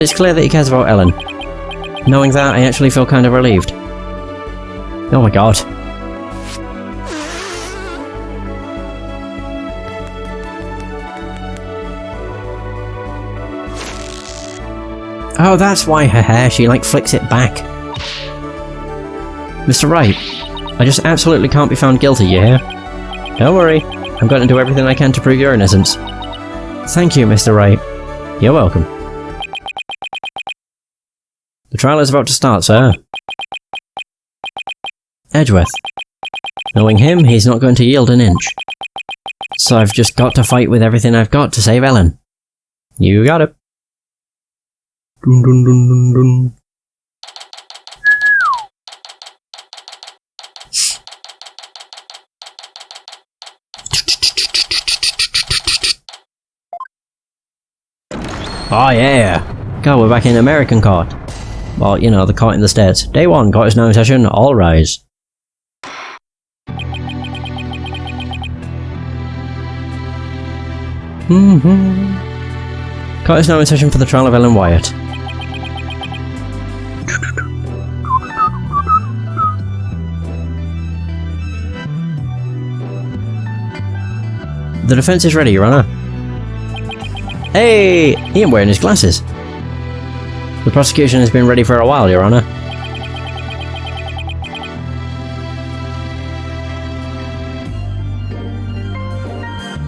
It's clear that he cares about Ellen. Knowing that, I actually feel kind of relieved. Oh my god. Oh, that's why her hair, she like flicks it back. Mr. Wright, I just absolutely can't be found guilty, you hear? Don't worry, I'm going to do everything I can to prove your innocence. Thank you, Mr. Wright. You're welcome. The trial is about to start, sir. Edgeworth. Knowing him, he's not going to yield an inch. So I've just got to fight with everything I've got to save Ellen. You got it. Dun dun dun dun dun. Oh yeah! God, we're back in American court. Well, you know, the court in the States. Day 1, court is now in session, all rise. Court is now in session for the trial of Ellen Wyatt. The defence is ready, Your Honour. Hey! He ain't wearing his glasses. The prosecution has been ready for a while, Your Honour.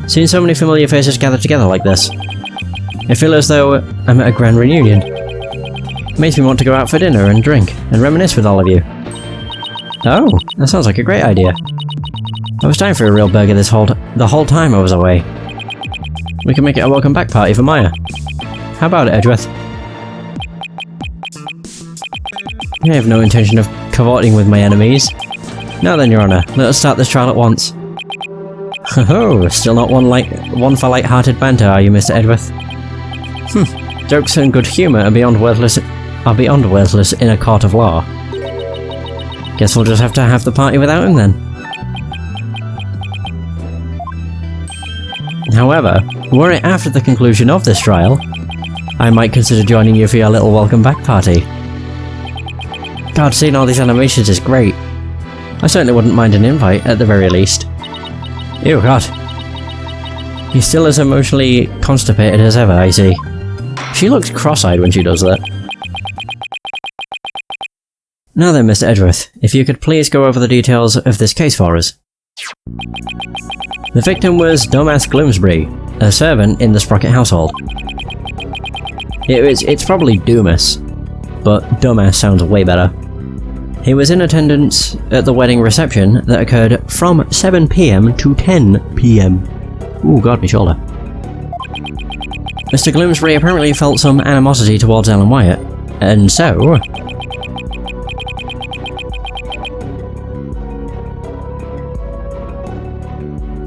Seeing so many familiar faces gathered together like this, I feel as though I'm at a grand reunion. It makes me want to go out for dinner and drink and reminisce with all of you. Oh, that sounds like a great idea. I was dying for a real burger the whole time I was away. We can make it a welcome back party for Maya. How about it, Edgeworth? I have no intention of cavorting with my enemies. Now then, Your Honour, let us start this trial at once. Oh, still not one for light-hearted banter, are you, Mr. Edgeworth? Jokes and good humour are beyond worthless in a court of law. Guess we'll just have to have the party without him then. However, were it after the conclusion of this trial, I might consider joining you for your little welcome back party. God, seeing all these animations is great. I certainly wouldn't mind an invite, at the very least. Ew, God. He's still as emotionally constipated as ever, I see. She looks cross-eyed when she does that. Now then, Mr. Edgeworth, if you could please go over the details of this case for us. The victim was Dumbass Gloomsbury, a servant in the Sprocket household. It's probably Doomas, but Dumbass sounds way better. He was in attendance at the wedding reception that occurred from 7 PM to 10 PM. Ooh, God, my shoulder. Mr. Gloomsbury apparently felt some animosity towards Ellen Wyatt, and so...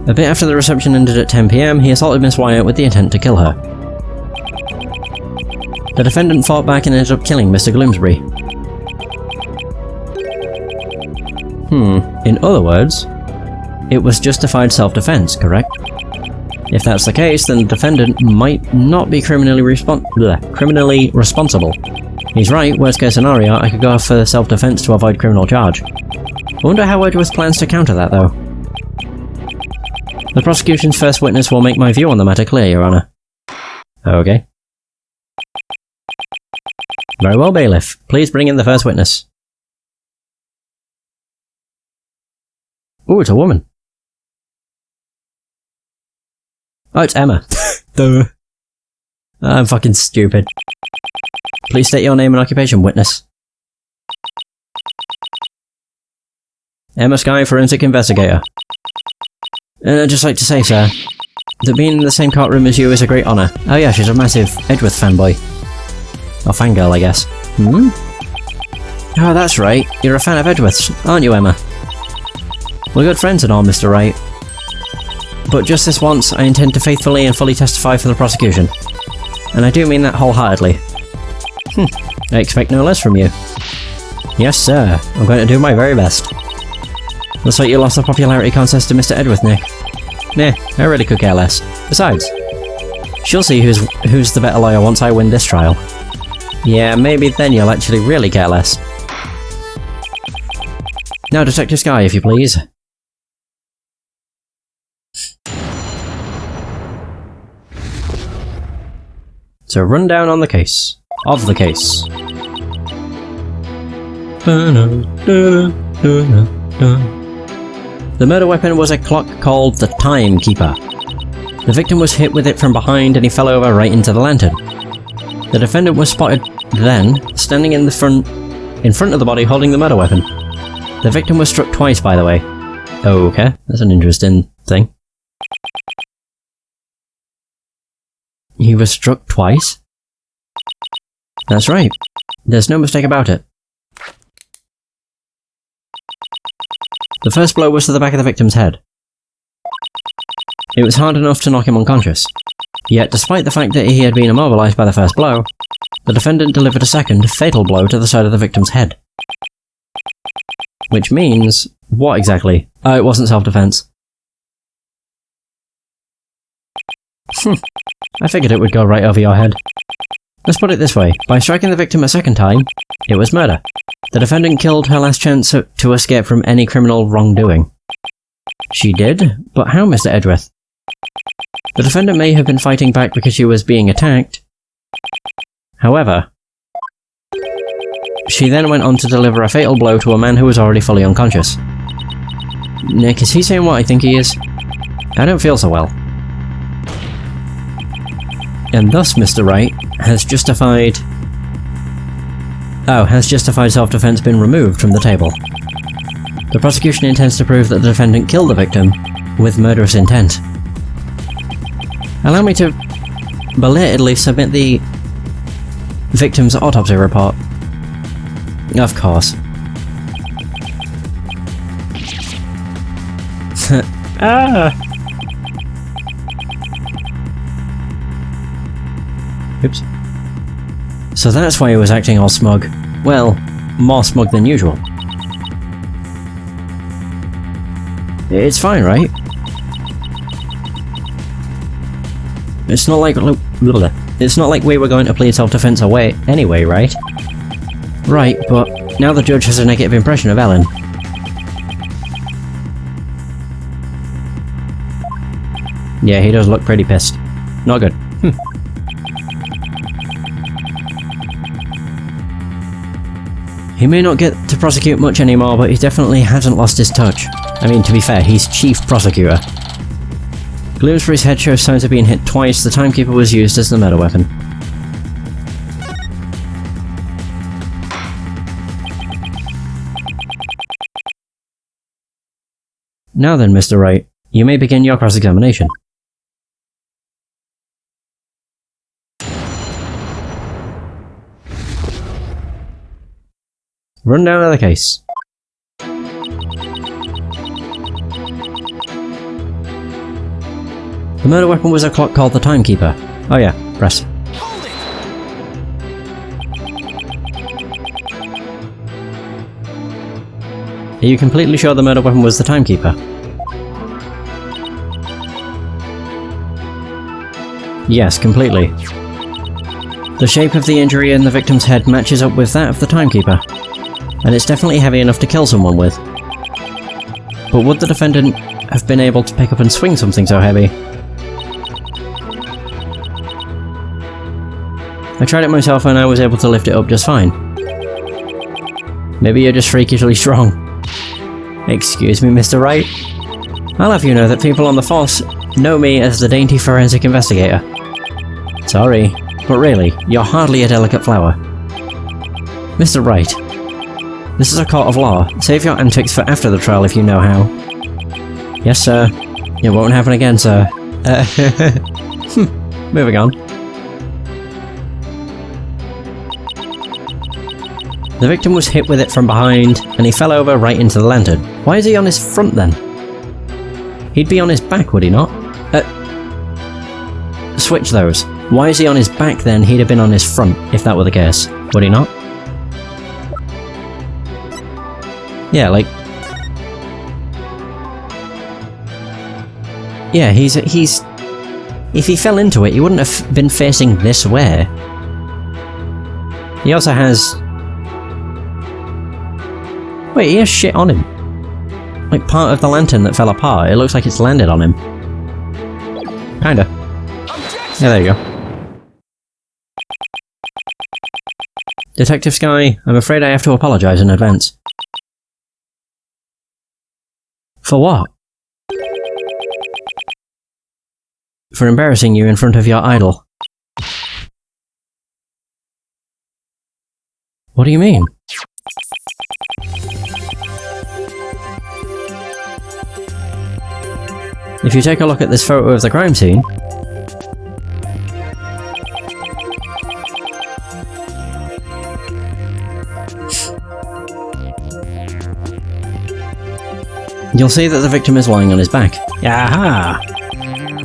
A bit after the reception ended at 10 PM, he assaulted Miss Wyatt with the intent to kill her. The defendant fought back and ended up killing Mr. Gloomsbury. In other words, it was justified self-defense, correct? If that's the case, then the defendant might not be criminally responsible. He's right, worst case scenario, I could go for self-defense to avoid criminal charge. I wonder how Edgeworth plans to counter that, though. The prosecution's first witness will make my view on the matter clear, Your Honour. Okay. Very well, bailiff. Please bring in the first witness. Ooh, it's a woman. Oh, it's Emma. Duh. I'm fucking stupid. Please state your name and occupation, witness. Emma Skye, forensic investigator. I'd just like to say, sir, that being in the same courtroom as you is a great honour. Oh yeah, she's a massive Edgeworth fanboy. Or fangirl, I guess. Oh, that's right. You're a fan of Edgeworth's, aren't you, Emma? We're good friends and all, Mr. Wright. But just this once, I intend to faithfully and fully testify for the prosecution. And I do mean that wholeheartedly. I expect no less from you. Yes, sir. I'm going to do my very best. Looks like you lost the popularity contest to Mr. Edgeworth, Nick. Nah, I really could care less. Besides, she'll see who's the better lawyer once I win this trial. Yeah, maybe then you'll actually really care less. Now, Detective Sky, if you please. So, rundown on the case. Of the case. The murder weapon was a clock called the Timekeeper. The victim was hit with it from behind and he fell over right into the lantern. The defendant was spotted then, standing in front of the body holding the murder weapon. The victim was struck twice, by the way. Okay, that's an interesting thing. He was struck twice? That's right. There's no mistake about it. The first blow was to the back of the victim's head. It was hard enough to knock him unconscious. Yet, despite the fact that he had been immobilized by the first blow, the defendant delivered a second, fatal blow to the side of the victim's head. Which means... what exactly? Oh, it wasn't self-defense. I figured it would go right over your head. Let's put it this way. By striking the victim a second time, it was murder. The defendant killed her last chance to escape from any criminal wrongdoing. She did? But how, Mr. Edgeworth? The defendant may have been fighting back because she was being attacked. However, she then went on to deliver a fatal blow to a man who was already fully unconscious. Nick, is he saying what I think he is? I don't feel so well. And thus, Mr. Wright has justified self-defense been removed from the table. The prosecution intends to prove that the defendant killed the victim with murderous intent. Allow me to belatedly submit the victim's autopsy report. Of course. Oops. So that's why he was acting all smug. Well, more smug than usual. It's fine, right? It's not like we were going to plead self-defense away anyway, right? Right, but now the judge has a negative impression of Ellen. Yeah, he does look pretty pissed. Not good. He may not get to prosecute much anymore, but he definitely hasn't lost his touch. I mean, to be fair, he's chief prosecutor. Bloomsbury's head shows signs of being hit twice. The timekeeper was used as the murder weapon. Now then, Mr. Wright, you may begin your cross-examination. Rundown of the case. The murder weapon was a clock called the Timekeeper. Oh yeah, press. Are you completely sure the murder weapon was the Timekeeper? Yes, completely. The shape of the injury in the victim's head matches up with that of the Timekeeper, and it's definitely heavy enough to kill someone with. But would the defendant have been able to pick up and swing something so heavy? I tried it myself and I was able to lift it up just fine. Maybe you're just freakishly strong. Excuse me, Mr. Wright. I'll have you know that people on the force know me as the dainty forensic investigator. Sorry, but really, you're hardly a delicate flower. Mr. Wright, this is a court of law. Save your antics for after the trial if you know how. Yes, sir. It won't happen again, sir. Moving on. The victim was hit with it from behind, and he fell over right into the lantern. Why is he on his front then? He'd be on his back, would he not? Switch those. Why is he on his back then? He'd have been on his front, if that were the case. Would he not? Yeah, like... Yeah, he's... If he fell into it, he wouldn't have been facing this way. He also has... Wait, he has shit on him. Like part of the lantern that fell apart, it looks like it's landed on him. Kinda. Yeah, there you go. Detective Sky, I'm afraid I have to apologise in advance. For what? For embarrassing you in front of your idol. What do you mean? If you take a look at this photo of the crime scene, you'll see that the victim is lying on his back. Aha!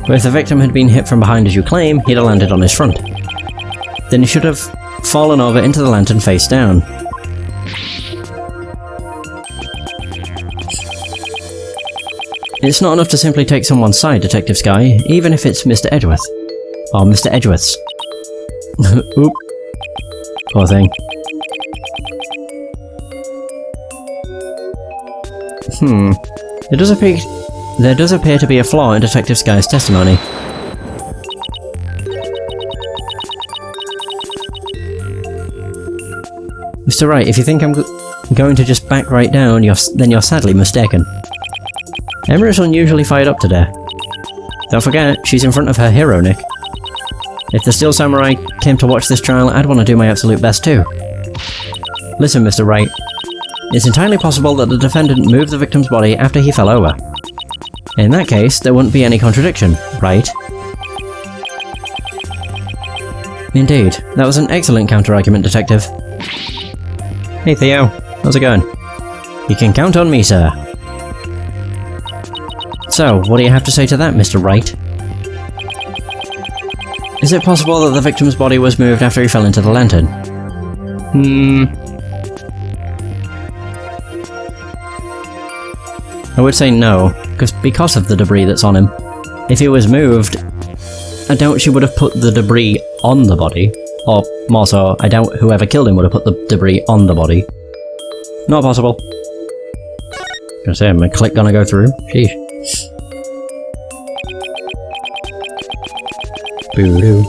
But if the victim had been hit from behind as you claim, he'd have landed on his front. Then he should have fallen over into the lantern face down. It's not enough to simply take someone's side, Detective Sky, even if it's Mr. Edgeworth. Or Mr. Edgeworth's. Oop. Poor thing. There does appear to be a flaw in Detective Sky's testimony. Mr. Wright, if you think I'm going to just back right down, then you're sadly mistaken. Emma is unusually fired up today. Don't forget, she's in front of her hero, Nick. If the Steel Samurai came to watch this trial, I'd want to do my absolute best too. Listen, Mr. Wright. It's entirely possible that the defendant moved the victim's body after he fell over. In that case, there wouldn't be any contradiction, right? Indeed. That was an excellent counter-argument, Detective. Hey Theo, how's it going? You can count on me, sir. So, what do you have to say to that, Mr. Wright? Is it possible that the victim's body was moved after he fell into the lantern? I would say no, because of the debris that's on him. If he was moved, I doubt she would have put the debris on the body. Or, more so, I doubt whoever killed him would have put the debris on the body. Not possible. Gonna say, my click gonna go through? Sheesh. Boo-doo.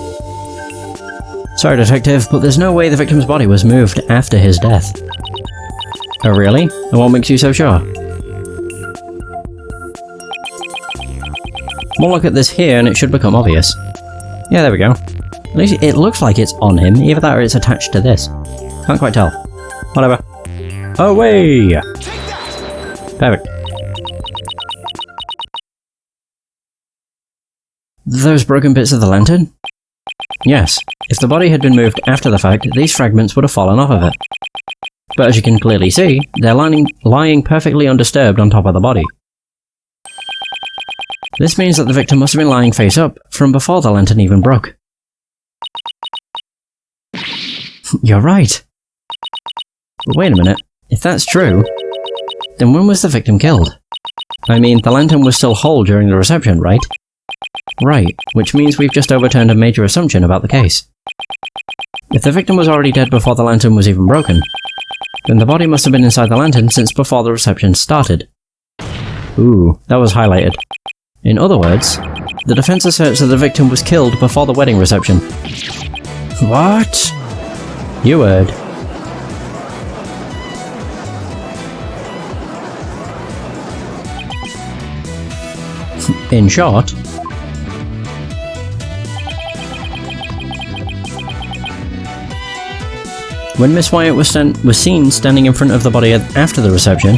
Sorry, Detective, but there's no way the victim's body was moved after his death. Oh really? And what makes you so sure? One look at this here and it should become obvious. Yeah, there we go. At least it looks like it's on him, either that or it's attached to this. Can't quite tell. Whatever. Away! Perfect. Those broken bits of the lantern? Yes. If the body had been moved after the fact, these fragments would have fallen off of it. But as you can clearly see, they're lying perfectly undisturbed on top of the body. This means that the victim must have been lying face up from before the lantern even broke. You're right. But wait a minute. If that's true, then when was the victim killed? I mean, the lantern was still whole during the reception, right? Right, which means we've just overturned a major assumption about the case. If the victim was already dead before the lantern was even broken, then the body must have been inside the lantern since before the reception started. Ooh, that was highlighted. In other words, the defense asserts that the victim was killed before the wedding reception. What? You heard. In short, when Miss Wyatt was seen standing in front of the body after the reception,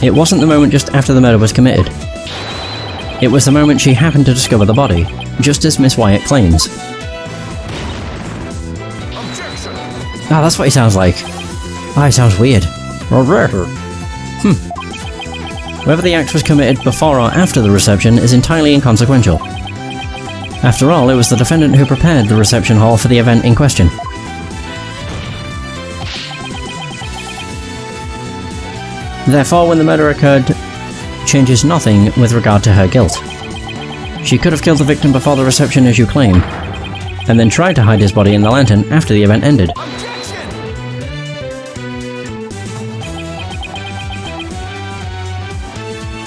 it wasn't the moment just after the murder was committed. It was the moment she happened to discover the body, just as Miss Wyatt claims. Ah, that's what he sounds like. Ah, he sounds weird. Whether the act was committed before or after the reception is entirely inconsequential. After all, it was the defendant who prepared the reception hall for the event in question. Therefore, when the murder occurred, changes nothing with regard to her guilt. She could have killed the victim before the reception as you claim, and then tried to hide his body in the lantern after the event ended.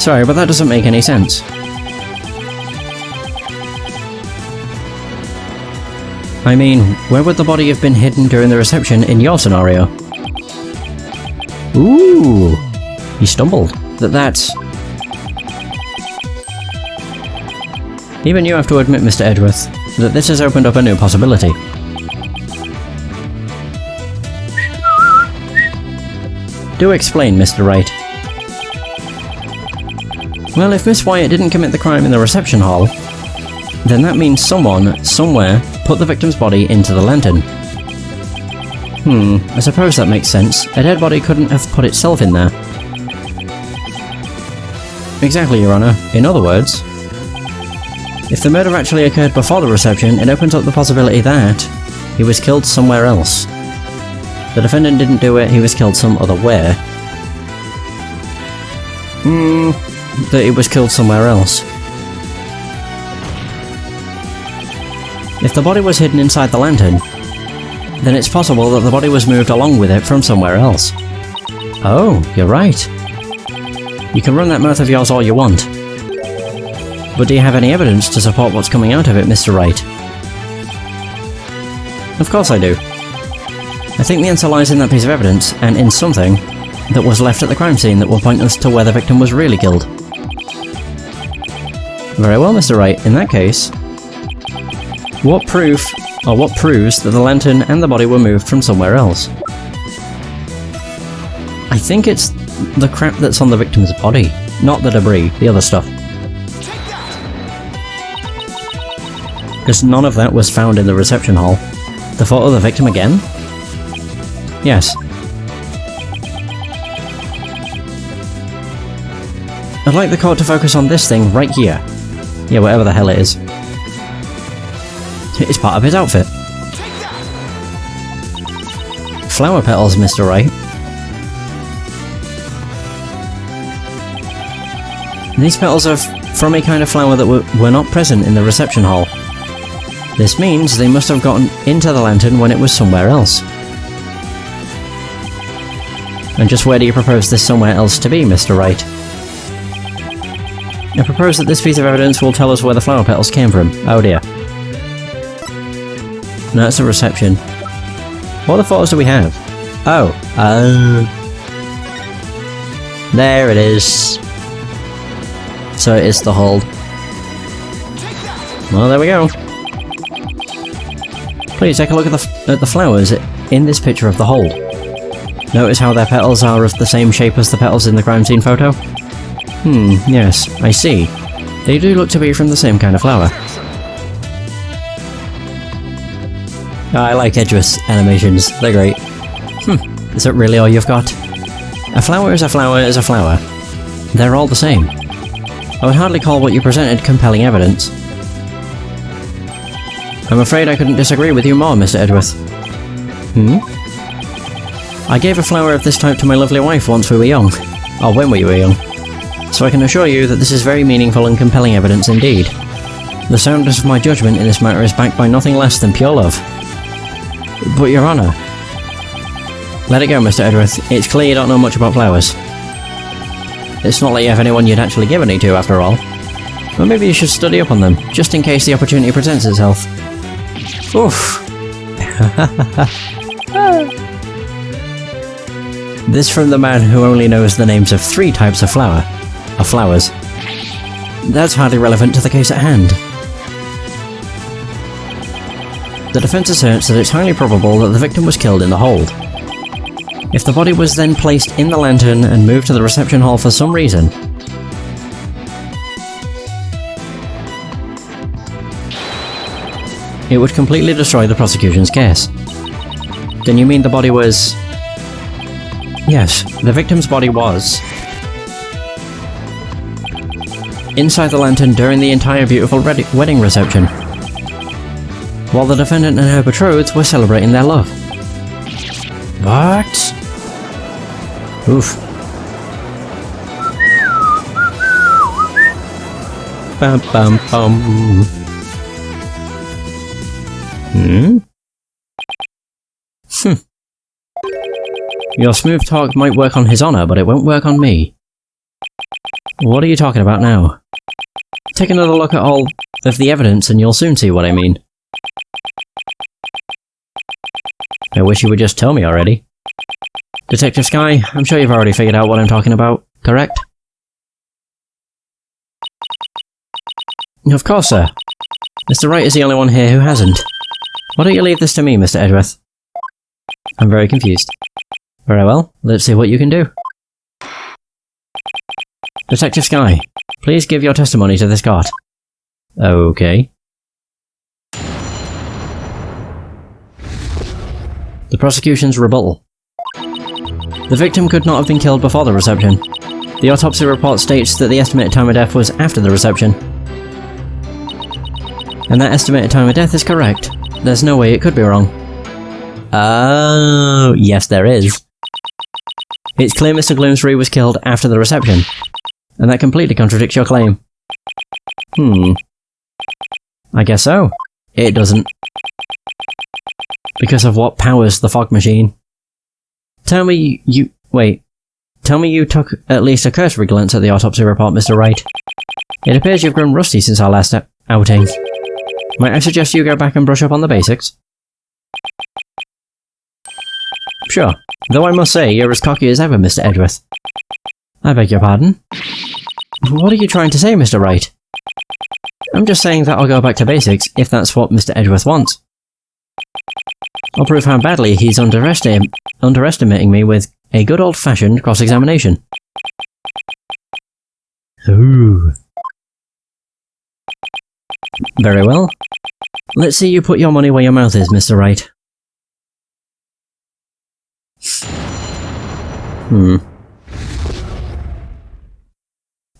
Sorry, but that doesn't make any sense. I mean, where would the body have been hidden during the reception in your scenario? Ooh! You stumbled. That's... Even you have to admit, Mr. Edgeworth, that this has opened up a new possibility. Do explain, Mr. Wright. Well, if Miss Wyatt didn't commit the crime in the reception hall, then that means someone, somewhere, put the victim's body into the lantern. I suppose that makes sense. A dead body couldn't have put itself in there. Exactly, Your Honour. In other words, if the murder actually occurred before the reception, it opens up the possibility that he was killed somewhere else. The defendant didn't do it, he was killed some other where. That he was killed somewhere else. If the body was hidden inside the lantern, then it's possible that the body was moved along with it from somewhere else. Oh, you're right. You can run that mouth of yours all you want. But do you have any evidence to support what's coming out of it, Mr. Wright? Of course I do. I think the answer lies in that piece of evidence, and in something that was left at the crime scene that will point us to where the victim was really killed. Very well, Mr. Wright. In that case, what proves that the lantern and the body were moved from somewhere else? I think it's the crap that's on the victim's body, not the debris, the other stuff. Because none of that was found in the reception hall. The photo of the victim again? Yes. I'd like the court to focus on this thing right here. Yeah, whatever the hell it is. It's part of his outfit. Flower petals, Mr. Wright. These petals are from a kind of flower that were not present in the reception hall. This means they must have gotten into the lantern when it was somewhere else. And just where do you propose this somewhere else to be, Mr. Wright? I propose that this piece of evidence will tell us where the flower petals came from. Oh dear. No, it's a reception. What other photos do we have? Oh. There it is. So it is the hold. Well, there we go. Please take a look at the flowers in this picture of the hold. Notice how their petals are of the same shape as the petals in the crime scene photo? Yes, I see. They do look to be from the same kind of flower. I like Edgeworth's animations, they're great. Is that really all you've got? A flower is a flower is a flower. They're all the same. I would hardly call what you presented compelling evidence. I'm afraid I couldn't disagree with you more, Mr. Edgeworth. I gave a flower of this type to my lovely wife once we were young. Or when we were young. So I can assure you that this is very meaningful and compelling evidence indeed. The soundness of my judgment in this matter is backed by nothing less than pure love. But, Your Honour... Let it go, Mr. Edgeworth. It's clear you don't know much about flowers. It's not like you have anyone you'd actually give any to, after all. But maybe you should study up on them, just in case the opportunity presents itself. Oof. This from the man who only knows the names of 3 types of flowers. That's hardly relevant to the case at hand. The defense asserts that it's highly probable that the victim was killed in the hold. If the body was then placed in the lantern and moved to the reception hall for some reason, it would completely destroy the prosecution's case. Then you mean the body was... Yes, the victim's body was... inside the lantern during the entire beautiful wedding reception, while the defendant and her betrothed were celebrating their love. What? Oof. Bum bum bum. Your smooth talk might work on his honour, but it won't work on me. What are you talking about now? Take another look at all of the evidence and you'll soon see what I mean. I wish you would just tell me already. Detective Sky, I'm sure you've already figured out what I'm talking about, correct? Of course, sir. Mr. Wright is the only one here who hasn't. Why don't you leave this to me, Mr. Edgeworth? I'm very confused. Very well, let's see what you can do. Detective Sky, please give your testimony to this court. Okay. The prosecution's rebuttal. The victim could not have been killed before the reception. The autopsy report states that the estimated time of death was after the reception. And that estimated time of death is correct. There's no way it could be wrong. Oh, yes there is. It's clear Mr. Gloomsbury was killed after the reception. And that completely contradicts your claim. I guess so. It doesn't. Because of what powers the fog machine. Tell me you took at least a cursory glance at the autopsy report, Mr. Wright. It appears you've grown rusty since our last outing. Might I suggest you go back and brush up on the basics? Sure, though I must say you're as cocky as ever, Mr. Edgeworth. I beg your pardon? What are you trying to say, Mr. Wright? I'm just saying that I'll go back to basics if that's what Mr. Edgeworth wants. I'll prove how badly he's underestimating me with a good old-fashioned cross-examination. Ooh. Very well. Let's see you put your money where your mouth is, Mr. Wright.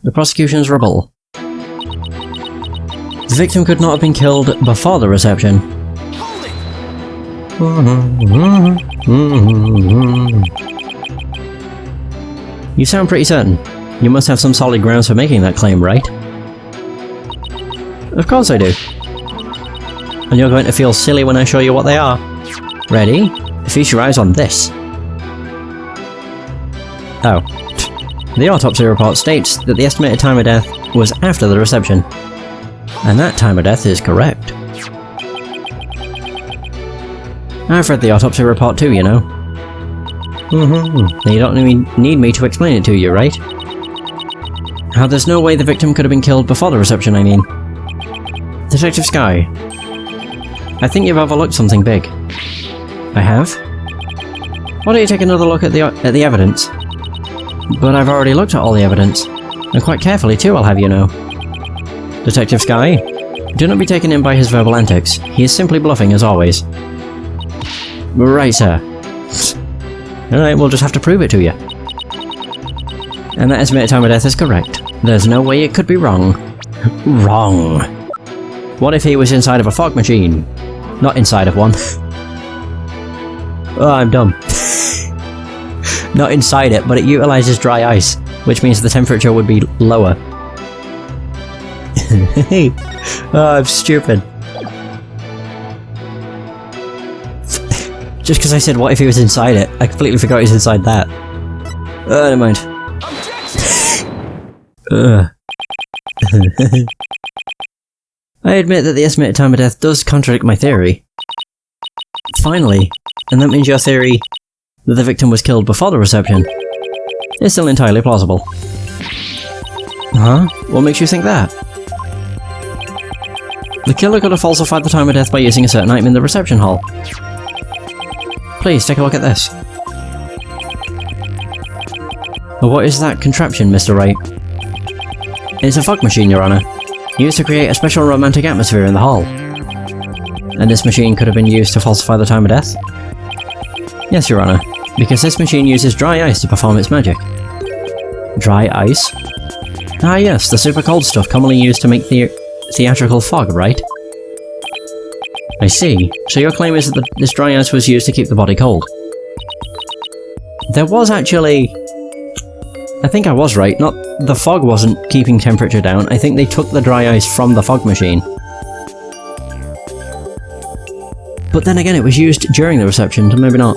The prosecution's rebuttal. The victim could not have been killed before the reception. You sound pretty certain. You must have some solid grounds for making that claim, right? Of course I do. And you're going to feel silly when I show you what they are. Ready? Feast your eyes on this. Oh. The autopsy report states that the estimated time of death was after the reception. And that time of death is correct. I've read the autopsy report too, you know. You don't need me to explain it to you, right? How there's no way the victim could have been killed before the reception, I mean. Detective Sky. I think you've overlooked something big. I have? Why don't you take another look at the evidence? But I've already looked at all the evidence. And quite carefully too, I'll have you know. Detective Sky, do not be taken in by his verbal antics. He is simply bluffing as always. Right, sir. Alright, we'll just have to prove it to you. And that estimated time of death is correct. There's no way it could be wrong. Wrong. What if he was inside of a fog machine? Not inside of one. Oh, I'm dumb. Not inside it, but it utilizes dry ice, which means the temperature would be lower. Oh, I'm stupid. Just because I said what if he was inside it, I completely forgot he's inside that. Never mind. I admit that the estimated time of death does contradict my theory. Finally, and that means your theory that the victim was killed before the reception is still entirely plausible. Huh? What makes you think that? The killer could have falsified the time of death by using a certain item in the reception hall. Please, take a look at this. What is that contraption, Mr. Wright? It's a fog machine, Your Honor, used to create a special romantic atmosphere in the hall. And this machine could have been used to falsify the time of death? Yes, Your Honor, because this machine uses dry ice to perform its magic. Dry ice? Ah yes, the super cold stuff commonly used to make theatrical fog, right? I see. So your claim is that this dry ice was used to keep the body cold. There was actually... I think I was right. Not the fog wasn't keeping temperature down. I think they took the dry ice from the fog machine. But then again, it was used during the reception, so maybe not.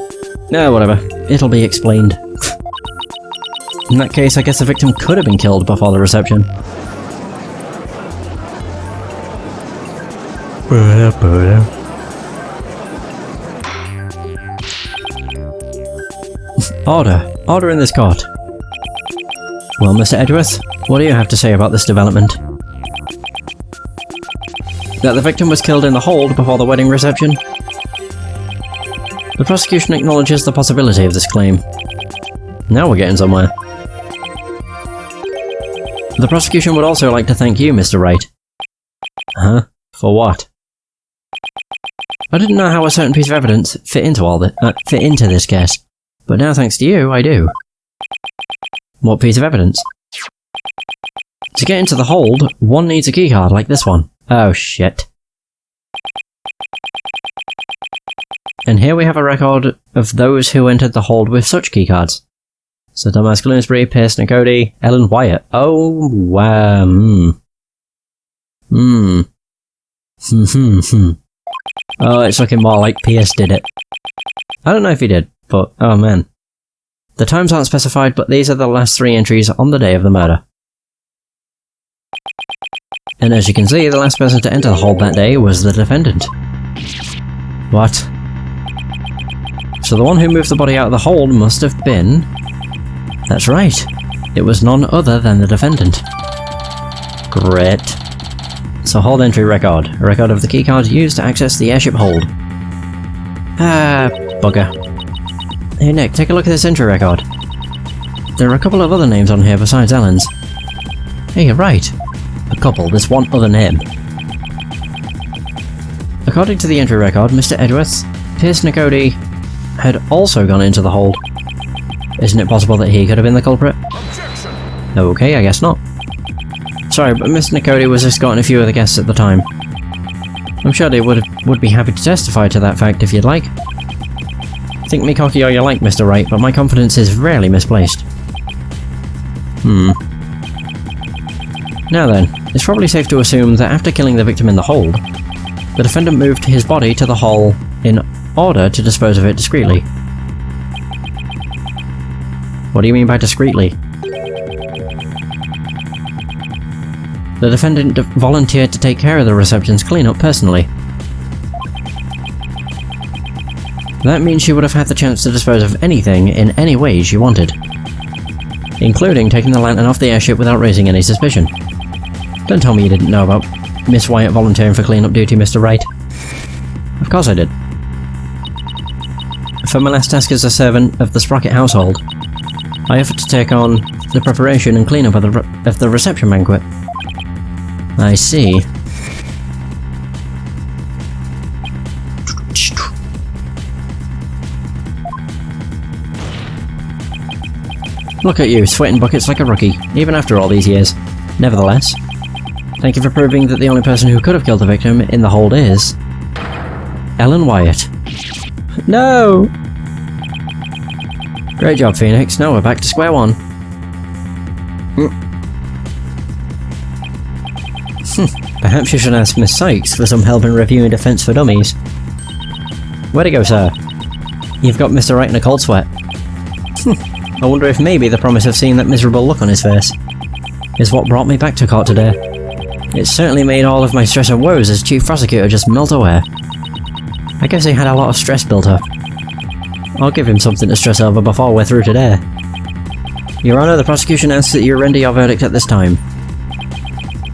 No, whatever. It'll be explained. In that case, I guess the victim could have been killed before the reception. Order. Order in this court. Well, Mr. Edgeworth, what do you have to say about this development? That the victim was killed in the hold before the wedding reception? The prosecution acknowledges the possibility of this claim. Now we're getting somewhere. The prosecution would also like to thank you, Mr. Wright. Huh? For what? I didn't know how a certain piece of evidence fit into this case, but now thanks to you, I do. What piece of evidence? To get into the hold, one needs a keycard like this one. Oh shit. And here we have a record of those who entered the hold with such keycards. So Thomas Bloomsbury, Pearson Cody, Ellen Wyatt. Oh, wow. Oh, it's looking more like Pierce did it. I don't know if he did, but oh man. The times aren't specified, but these are the last 3 entries on the day of the murder. And as you can see, the last person to enter the hold that day was the defendant. What? So the one who moved the body out of the hold must have been... That's right. It was none other than the defendant. Great. So hold entry record. A record of the keycard used to access the airship hold. Ah, bugger. Hey Nick, take a look at this entry record. There are a couple of other names on here besides Ellen's. Hey, you're right. A couple, there's one other name. According to the entry record, Mr. Edgeworth, Pearson Cody had also gone into the hold. Isn't it possible that he could have been the culprit? Objection. Okay, I guess not. Sorry, but Mr. Nicody was escorting a few of the guests at the time. I'm sure they would be happy to testify to that fact if you'd like. Think me cocky all you like, Mr. Wright, but my confidence is rarely misplaced. Now then, it's probably safe to assume that after killing the victim in the hold, the defendant moved his body to the hall in order to dispose of it discreetly. What do you mean by discreetly? The defendant volunteered to take care of the reception's cleanup personally. That means she would have had the chance to dispose of anything in any way she wanted, including taking the lantern off the airship without raising any suspicion. Don't tell me you didn't know about Miss Wyatt volunteering for cleanup duty, Mr. Wright. Of course I did. For my last task as a servant of the Sprocket household, I offered to take on the preparation and cleanup of the reception banquet. I see. Look at you, sweating buckets like a rookie, even after all these years. Nevertheless, thank you for proving that the only person who could have killed the victim in the hold is... Ellen Wyatt. No! Great job, Phoenix. Now we're back to square one. Perhaps you should ask Miss Cykes for some help in reviewing Defense for Dummies. Where'd it go, sir? You've got Mr. Wright in a cold sweat. I wonder if maybe the promise of seeing that miserable look on his face is what brought me back to court today. It certainly made all of my stress and woes as Chief Prosecutor just melt away. I guess he had a lot of stress built up. I'll give him something to stress over before we're through today. Your Honour, the prosecution asks that you render your verdict at this time.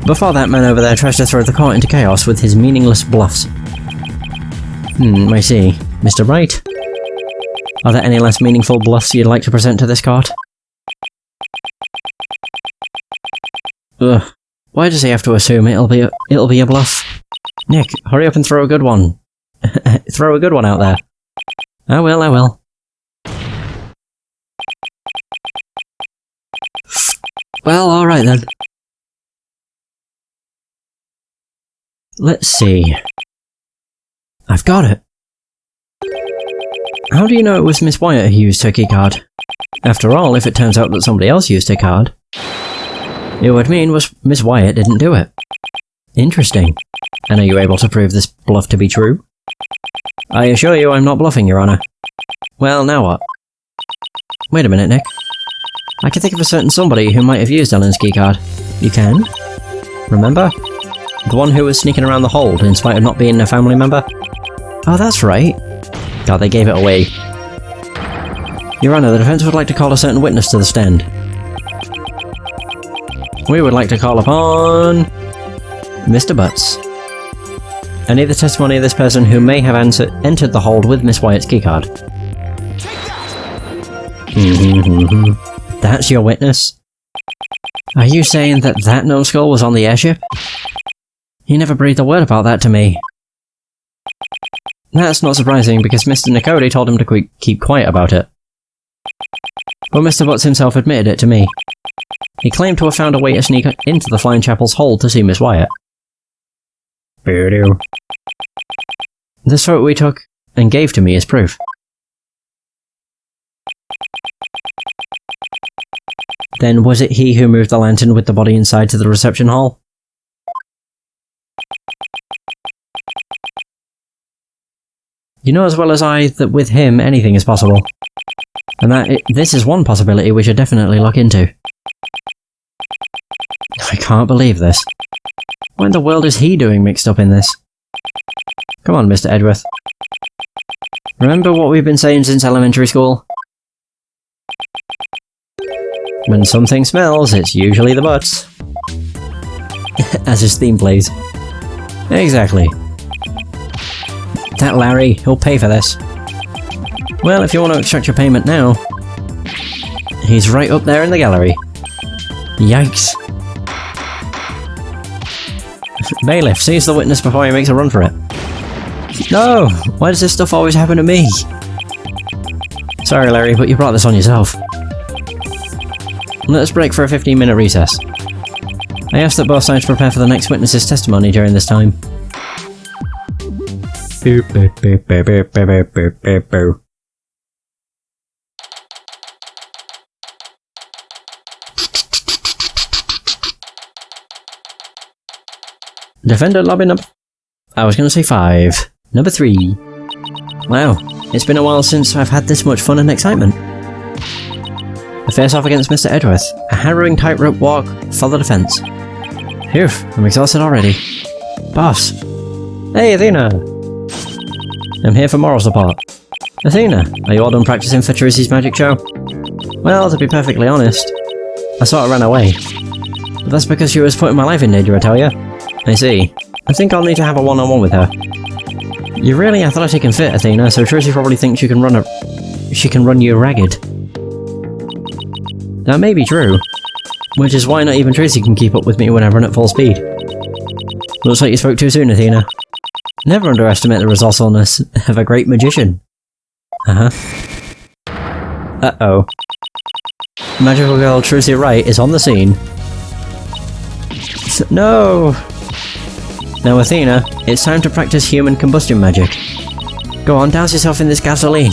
Before that man over there tries to throw the court into chaos with his meaningless bluffs. I see. Mr. Wright? Are there any less meaningful bluffs you'd like to present to this court? Ugh. Why does he have to assume it'll be a bluff? Nick, hurry up and throw a good one. Throw a good one out there. I will. Well, alright then. Let's see. I've got it. How do you know it was Miss Wyatt who used her keycard? After all, if it turns out that somebody else used her card, it would mean Miss Wyatt didn't do it. Interesting. And are you able to prove this bluff to be true? I assure you I'm not bluffing, Your Honour. Well, now what? Wait a minute, Nick. I can think of a certain somebody who might have used Ellen's keycard. You can? Remember? The one who was sneaking around the hold in spite of not being a family member? Oh, that's right. God, they gave it away. Your Honor, the defense would like to call a certain witness to the stand. We would like to call upon... Mr. Butts. I need the testimony of this person who may have entered the hold with Miss Wyatt's keycard. That's your witness? Are you saying that that numbskull was on the airship? He never breathed a word about that to me. That's not surprising, because Mr. Nicody told him to keep quiet about it. But Mr. Butts himself admitted it to me. He claimed to have found a way to sneak into the Flying Chapel's hold to see Miss Wyatt. This photo we took and gave to me is proof. Then was it he who moved the lantern with the body inside to the reception hall? You know as well as I that with him anything is possible. And that this is one possibility we should definitely look into. I can't believe this. What in the world is he doing mixed up in this? Come on, Mr. Edgeworth. Remember what we've been saying since elementary school? When something smells, it's usually the butts. As his theme plays. Exactly. That Larry, he'll pay for this. Well, if you want to extract your payment now... He's right up there in the gallery. Yikes. Bailiff, seize the witness before he makes a run for it. No! Why does this stuff always happen to me? Sorry, Larry, but you brought this on yourself. Let us break for a 15-minute recess. I ask that both sides prepare for the next witness's testimony during this time. Defendant lobby number... I was going to say 5. Number 3. Wow, it's been a while since I've had this much fun and excitement. The face-off against Mr. Edgeworth. A harrowing tightrope walk for the defense. Phew, I'm exhausted already. Boss. Hey, Athena! I'm here for moral support. Athena, are you all done practicing for Teresa's magic show? Well, to be perfectly honest, I sort of ran away. But that's because she was putting my life in danger, I tell ya. I see. I think I'll need to have a one-on-one with her. You're really athletic and fit, Athena, so Tracy probably thinks you can run you ragged. That may be true. Which is why not even Tracy can keep up with me when I run at full speed. Looks like you spoke too soon, Athena. Never underestimate the resourcefulness of a great magician. Uh-huh. Uh-oh. Magical girl Phoenix Wright is on the scene. No! Now Athena, it's time to practice human combustion magic. Go on, douse yourself in this gasoline.